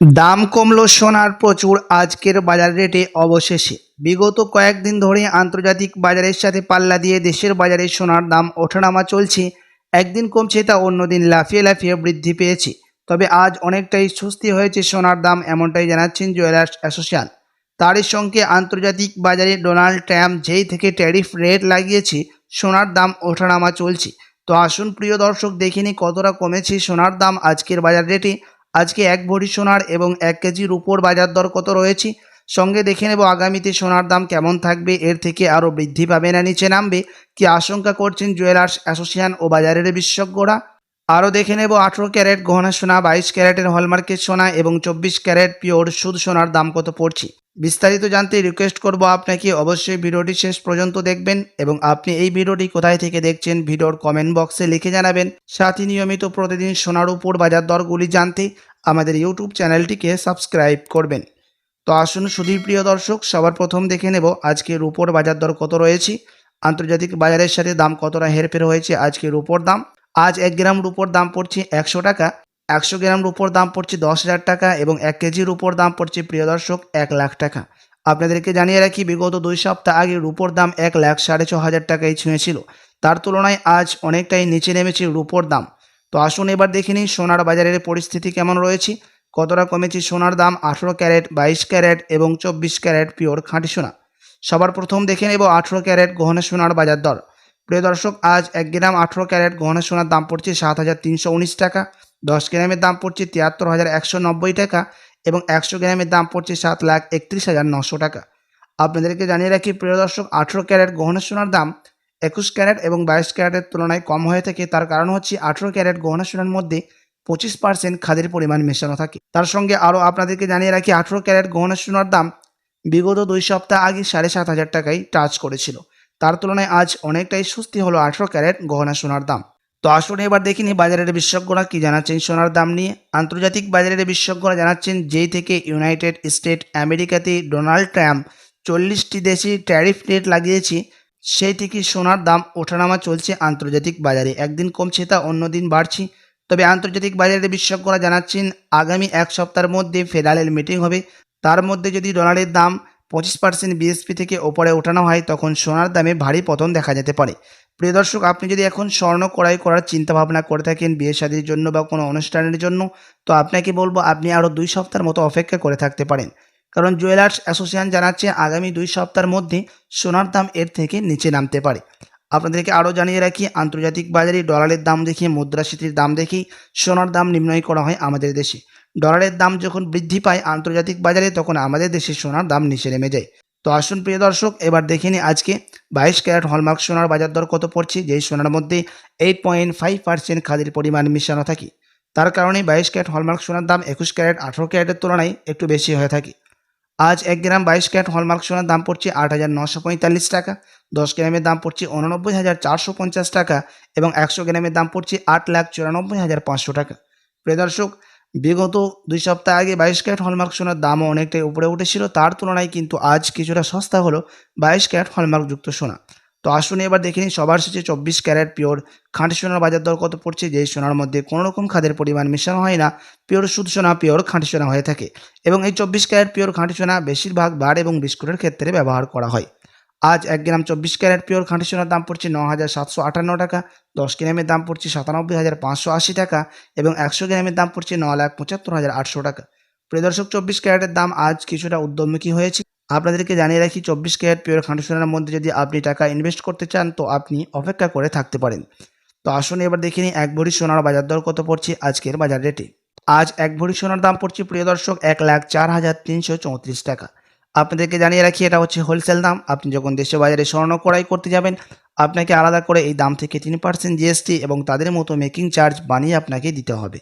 দাম কমলো সোনার প্রচুর আজকের বাজার রেটে অবশেষে। বিগত কয়েকদিন ধরে আন্তর্জাতিক বাজারের সাথে পাল্লা দিয়ে দেশের বাজারে সোনার দাম ওঠানামা চলছে। একদিন কমছে তা অন্যদিন লাফিয়ে লাফিয়ে বৃদ্ধি পেয়েছে। তবে আজ অনেকটাই স্বস্তি হয়েছে সোনার দাম, এমনটাই জানাচ্ছেন জুয়েলার্স অ্যাসোসিয়েশন। তারই সঙ্গে আন্তর্জাতিক বাজারে ডোনাল্ড ট্রাম্প যেই থেকে ট্যারিফ রেট লাগিয়েছে, সোনার দাম ওঠানামা চলছে। তো আসুন প্রিয় দর্শক, দেখিনি কতটা কমেছে সোনার দাম আজকের বাজার রেটে। আজকে এক ভরি সোনার এবং 1 কেজি রূপোর বাজার দর কত রয়েছে, সঙ্গে দেখে নেব আগামীতে সোনার দাম কেমন থাকবে, এর থেকে আরও বৃদ্ধি পাবে না নিচে নামবে, কি আশঙ্কা করছেন জুয়েলার্স অ্যাসোসিয়েশন ও বাজারের বিশেষজ্ঞরা। আরও দেখে নেব 18 ক্যারেট গহনা সোনা, 22 ক্যারেটের হলমার্কের সোনা এবং 24 ক্যারেট পিওর সুদ সোনার দাম কত পড়ছে। বিস্তারিত জানতে রিকোয়েস্ট করব আপনাকে অবশ্যই ভিডিওটি শেষ পর্যন্ত দেখবেন, এবং আপনি এই ভিডিওটি কোথায় থেকে দেখছেন ভিডিওর কমেন্ট বক্সে লিখে জানাবেন। সাথে নিয়মিত প্রতিদিন সোনার উপর বাজার দরগুলি জানতে আমাদের ইউটিউব চ্যানেলটিকে সাবস্ক্রাইব করবেন। তো আসুন সুধী প্রিয় দর্শক, সবার প্রথম দেখে নেব আজকে রূপোর বাজার দর কত রয়েছে, আন্তর্জাতিক বাজারের সাথে দাম কতটা হেরফের হয়েছে আজকে রূপোর দাম। আজ 1 গ্রাম রূপোর দাম পড়ছে 100 টাকা, 100 গ্রাম রূপোর দাম পড়ছে 10,000 টাকা এবং 1 কেজি রূপোর দাম পড়ছে প্রিয় দর্শক 1 লাখ টাকা। আপনাদেরকে জানিয়ে রাখি, বিগত 2 সপ্তাহ আগে রূপোর দাম 1,06,500 টাকায় ছুঁয়েছিল। তার তুলনায় আজ অনেকটাই নিচে নেমেছে রূপোর দাম। তো আসুন এবার দেখে নিই সোনার বাজারের পরিস্থিতি কেমন রয়েছে, কতটা কমেছে সোনার দাম 18 ক্যারেট, 22 ক্যারেট এবং 24 ক্যারেট পিওর খাঁটি সোনা। সবার প্রথম দেখে নেব 18 ক্যারেট গহনা সোনার বাজার দর। প্রিয় দর্শক, আজ 1 গ্রাম 18 ক্যারেট গহনা সোনার দাম পড়ছে 7,319 টাকা, 10 গ্রামের দাম পড়ছে 73,190 টাকা এবং 100 গ্রামের দাম পড়ছে 7,31,900 টাকা। আপনাদেরকে জানিয়ে রাখি প্রিয় দর্শক, 18 ক্যারেট গহনা সোনার দাম 21 ক্যারেট এবং 22 ক্যারেটের তুলনায় কম হয়ে থাকে। তার কারণ হচ্ছে 18 ক্যারেট গহনা সোনার মধ্যে 25% খাদের পরিমাণ মেশানো থাকে। তার সঙ্গে আরও আপনাদেরকে জানিয়ে রাখি, 18 ক্যারেট গহনা সোনার দাম বিগত 2 সপ্তাহ আগে 7,500 টাকায় টাচ করেছিল। তার তুলনায় আজ অনেকটাই স্বস্তি হলো 18 ক্যারেট গহনা সোনার দাম। তো আসুন এবার দেখিনি বাজারের বিশেষজ্ঞরা কি জানাচ্ছেন সোনার দাম নিয়ে। আন্তর্জাতিক বাজারের বিশেষজ্ঞরা জানাচ্ছেন, যেই থেকে ইউনাইটেড স্টেট আমেরিকাতে ডোনাল্ড ট্রাম্প 40টি দেশে ট্যারিফ রেট লাগিয়েছে, সেই থেকে সোনার দাম ওঠানামা চলছে আন্তর্জাতিক বাজারে। একদিন কমছে তা অন্যদিন বাড়ছে। তবে আন্তর্জাতিক বাজারের বিশেষজ্ঞরা জানাচ্ছেন, আগামী 1 সপ্তাহের মধ্যে ফেডারেল মিটিং হবে। তার মধ্যে যদি ডলারের দাম 25% বিএসপি থেকে ওপরে ওঠানো হয়, তখন সোনার দামে ভারী পতন দেখা যেতে পারে। প্রিয় দর্শক, আপনি যদি এখন স্বর্ণ ক্রয় করার চিন্তাভাবনা করে থাকেন বিয়ে শাদীর জন্য বা কোনো অনুষ্ঠানের জন্য, তো আপনাকে বলবো আপনি আরও 2 সপ্তাহের মতো অপেক্ষা করে থাকতে পারেন। কারণ জুয়েলার্স অ্যাসোসিয়েশন জানাচ্ছে আগামী 2 সপ্তাহের মধ্যে সোনার দাম এর থেকে নিচে নামতে পারে। আপনাদেরকে আরও জানিয়ে রাখি, আন্তর্জাতিক বাজারে ডলারের দাম দেখিয়ে, মুদ্রাস্ফীতির দাম দেখেই সোনার দাম নির্ণয় করা হয় আমাদের দেশে। ডলারের দাম যখন বৃদ্ধি পায় আন্তর্জাতিক বাজারে, তখন আমাদের দেশে সোনার দাম নিচে নেমে যায়। তো আসুন প্রিয় দর্শক, এবার দেখে নিই আজকে 22 ক্যারেট হলমার্ক সোনার বাজার দর কত পড়ছে, যেই সোনার মধ্যে 8.5% খাদের পরিমাণ মিশানো থাকে। তার কারণে 22 ক্যারেট হলমার্ক সোনার দাম 21 ক্যারেট 18 ক্যারেটের তুলনায় একটু বেশি হয়ে থাকে। আজ 1 গ্রাম 22 ক্যারেট হলমার্ক সোনার দাম পড়ছে 8,945 টাকা, 10 গ্রামের দাম পড়ছে 89,450 টাকা এবং 100 গ্রামের দাম পড়ছে 8,94,500 টাকা। প্রিয় দর্শক, বিগত 2 সপ্তাহ আগে 22 ক্যারেট হলমার্ক সোনার দামও অনেকটাই উপরে উঠেছিল। তার তুলনায় কিন্তু আজ কিছুটা সস্তা হলো 22 ক্যারেট হলমার্কযুক্ত সোনা। তো আসুন এবার দেখে নিই সবার শেষে 24 ক্যারেট পিওর খাঁটি সোনার বাজার দর কত পড়ছে, যেই সোনার মধ্যে কোনো রকম খাদের পরিমাণ মেশানো হয় না, পিওর শুদ্ধ সোনা, পিওর খাঁটি সোনা হয়ে থাকে। এবং এই 24 ক্যারেট পিওর খাঁটি সোনা বেশিরভাগ বার এবং বিস্কুটের ক্ষেত্রে ব্যবহার করা হয়। আজ 1 গ্রাম 24 ক্যারেট পিওর খাঁটি সোনার দাম পড়ছে 9,758 টাকা, 10 গ্রামের দাম পড়ছে 97,580 টাকা এবং 100 গ্রামের দাম পড়ছে 9,75,800 টাকা। প্রিয় দর্শক, 24 ক্যারেটের দাম আজ কিছুটা ঊর্ধ্বমুখী হয়েছে। আপনাদেরকে জানিয়ে রাখি, 24 ক্যারেট পিওর খাঁটি সোনার মধ্যে যদি আপনি টাকা ইনভেস্ট করতে চান, তো আপনি অপেক্ষা করে থাকতে পারেন। তো আসুন এবার দেখে নিই 1 ভরি সোনার বাজার দর কত পড়ছে আজকের বাজার রেটে। আজ 1 ভরি সোনার দাম পড়ছে প্রিয় দর্শক 1,04,334 টাকা। আপনাদেরকে জানিয়ে রাখি, এটা হচ্ছে হোলসেল দাম। আপনি যখন দেশে বাজারে স্বর্ণ ক্রয় করতে যাবেন, আপনাকে আলাদা করে এই দাম থেকে 3% জিএসটি এবং তাদের মতো মেকিং চার্জ বানিয়ে আপনাকে দিতে হবে।